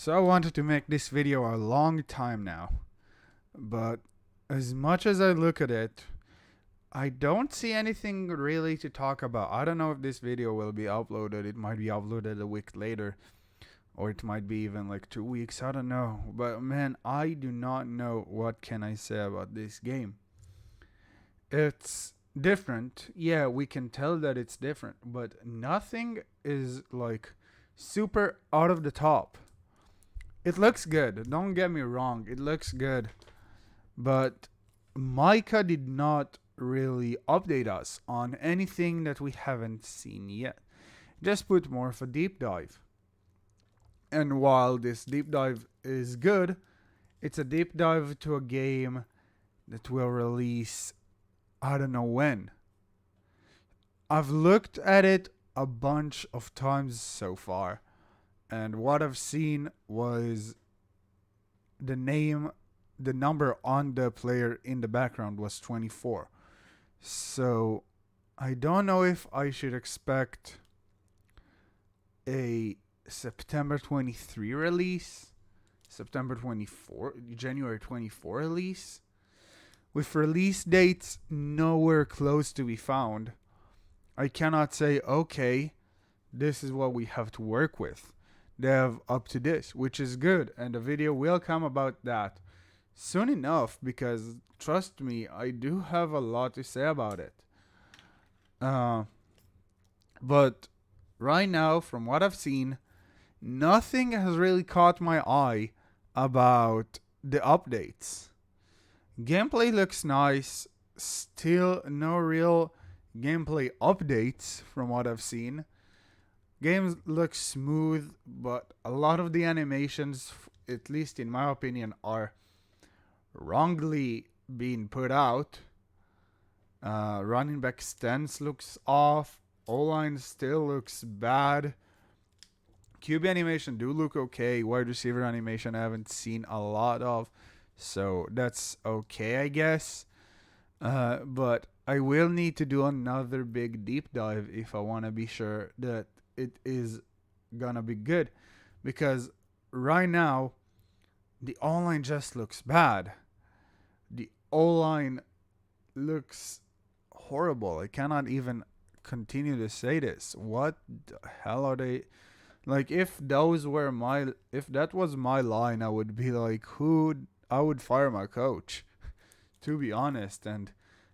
So I wanted to make this video a long time now, but as much as I look at it, I don't see anything really to talk about. I don't know if this video will be uploaded. It might be uploaded a week later, or it might be even like 2 weeks. I don't know. But man, I do not know what can I say about this game. It's different. Yeah, we can tell that it's different, but nothing is like super out of the top. It looks good. Don't get me wrong. It looks good. But Micah did not really update us on anything that we haven't seen yet. Just put more of a deep dive. And while this deep dive is good, it's a deep dive to a game that will release I don't know when. I've looked at it a bunch of times so far, and what I've seen was the name, the number on the player in the background was 24. So I don't know if I should expect a September 23 release, September 24, January 24 release, with release dates nowhere close to be found. I cannot say, okay, this is what we have to work with. They have up to this, which is good, and the video will come about that soon enough because trust me, I do have a lot to say about it. Uh, but right now, from what I've seen, nothing has really caught my eye about the updates. Gameplay looks nice, still no real gameplay updates from what I've seen. Games look smooth, but a lot of the animations, at least in my opinion, are wrongly being put out. Running back stance looks off. O-line still looks bad. QB animation do look okay. Wide receiver animation I haven't seen a lot of, so that's okay, I guess. But I will need to do another big deep dive if I want to be sure that it is gonna be good, because right now the online just looks bad. The O-line looks horrible. I cannot even continue to say this. What the hell are they? Like, if if that was my line, I would be like, I would fire my coach, to be honest. And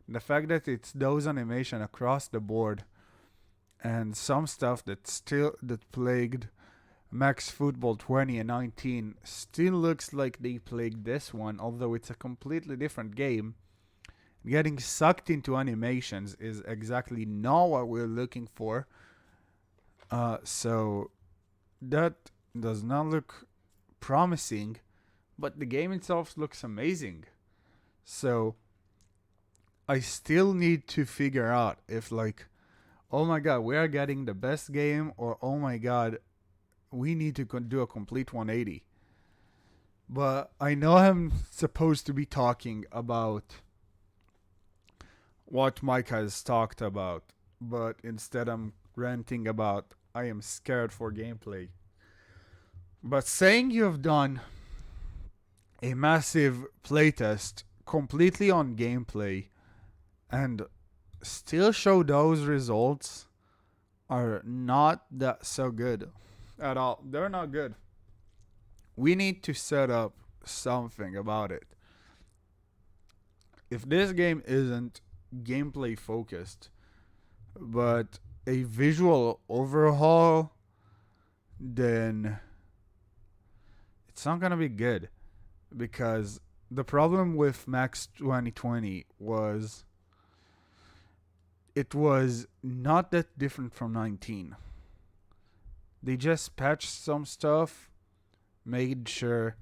the fact that it's those animation across the board and some stuff that plagued Max Football 20 and 19 still looks like they plagued this one, although it's a completely different game. Getting sucked into animations is exactly not what we're looking for. So that does not look promising, but the game itself looks amazing. So I still need to figure out if, like, oh my god, we are getting the best game, or oh my god, we need to do a complete 180. But I know I'm supposed to be talking about what Mike has talked about, but instead I'm ranting about I am scared for gameplay. But saying you have done a massive playtest completely on gameplay and still show those results are not that so good at all. They're not good. We need to set up something about it. If this game isn't gameplay focused, but a visual overhaul, then it's not gonna be good. Because the problem with Max 2020 was it was not that different from 19. They just patched some stuff, made sure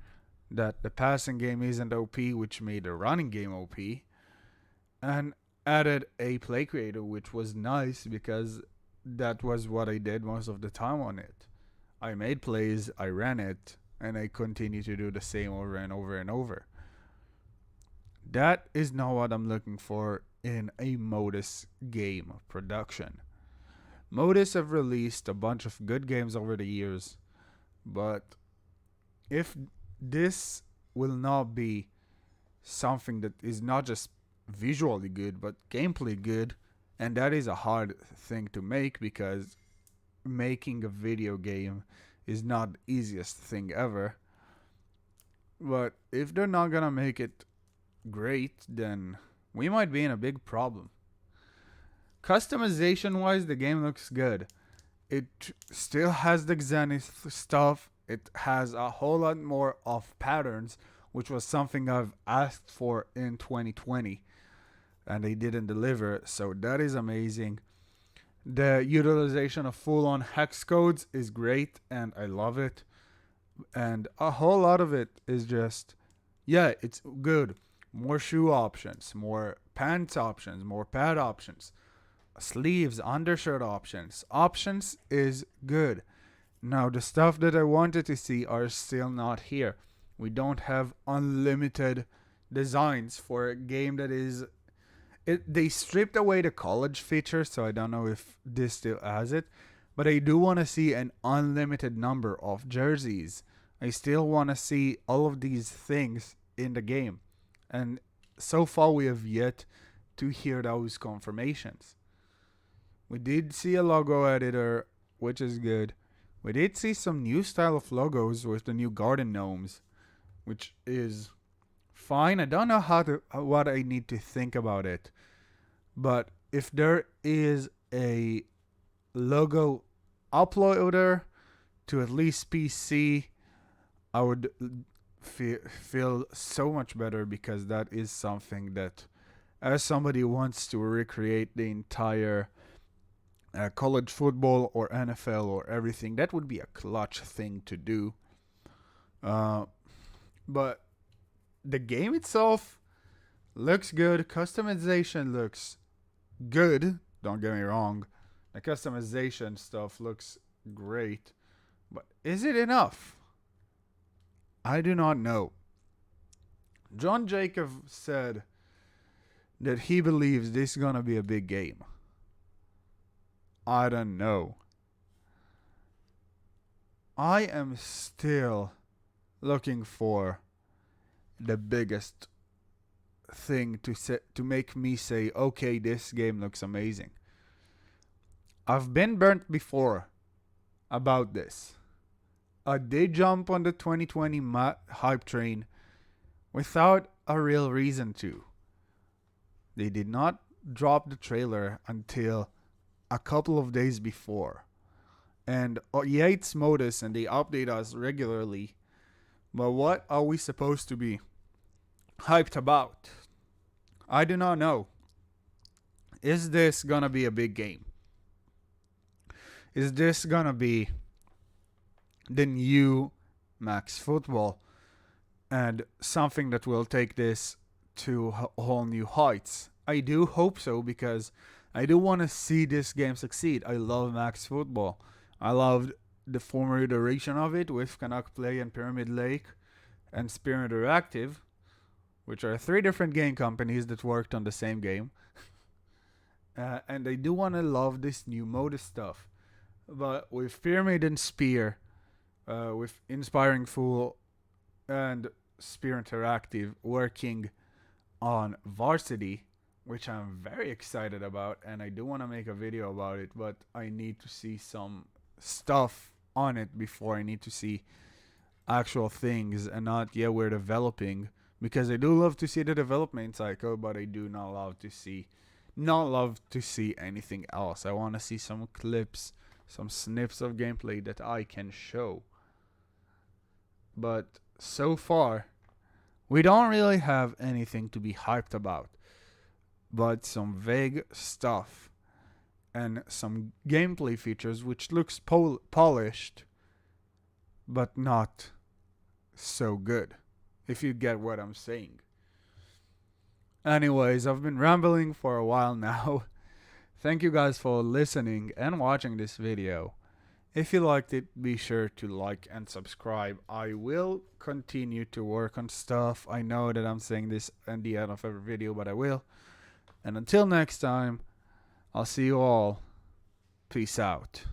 that the passing game isn't OP, which made the running game OP, and added a play creator, which was nice because that was what I did most of the time on it. I made plays, I ran it, and I continue to do the same over and over and over. That is not what I'm looking for in a Modus game production. Modus have released a bunch of good games over the years, but if this will not be something that is not just visually good but gameplay good, and that is a hard thing to make because making a video game is not the easiest thing ever. But if they're not gonna make it great, then we might be in a big problem. Customization wise, the game looks good. It still has the Zenith stuff. It has a whole lot more of patterns, which was something I've asked for in 2020, and they didn't deliver. So that is amazing. The utilization of full-on hex codes is great, and I love it. And a whole lot of it is just, yeah, it's good. More shoe options, more pants options, more pad options, sleeves, undershirt options. Options is good. Now, the stuff that I wanted to see are still not here. We don't have unlimited designs for a game that is. They stripped away the college feature, so I don't know if this still has it. But I do want to see an unlimited number of jerseys. I still want to see all of these things in the game. And so far, we have yet to hear those confirmations. We did see a logo editor, which is good. We did see some new style of logos with the new garden gnomes, which is fine. I don't know what I need to think about it. But if there is a logo uploader to at least PC, I would feel so much better, because that is something that, as somebody who wants to recreate the entire college football or NFL or everything, that would be a clutch thing to do. But the game itself looks good. Customization looks good. Don't get me wrong. The customization stuff looks great. But is it enough? I do not know. John Jacob said that he believes this is going to be a big game. I don't know. I am still looking for the biggest thing to make me say, okay, this game looks amazing. I've been burnt before about this. I did jump on the 2020 hype train without a real reason to. They did not drop the trailer until a couple of days before. And Yates modus, and they update us regularly. But what are we supposed to be hyped about? I do not know. Is this gonna be a big game? Is this gonna be the new Max Football, and something that will take this to whole new heights? I do hope so, because I do want to see this game succeed. I love Max Football. I loved the former iteration of it with Canuck Play and Pyramid Lake and Spear Interactive, which are 3 different game companies that worked on the same game. And I do want to love this new modus stuff. But with Pyramid and Spear, with Inspiring Fool and Spear Interactive working on Varsity, which I'm very excited about, and I do want to make a video about it, but I need to see some stuff on it before I need to see actual things, and not yet we're developing, because I do love to see the development cycle, but I do not love to see anything else. I want to see some clips, some snips of gameplay that I can show. But so far, we don't really have anything to be hyped about, but some vague stuff and some gameplay features which looks polished, but not so good, if you get what I'm saying. Anyways, I've been rambling for a while now. Thank you guys for listening and watching this video. If you liked it, be sure to like and subscribe. I will continue to work on stuff. I know that I'm saying this at the end of every video, but I will. And until next time, I'll see you all. Peace out.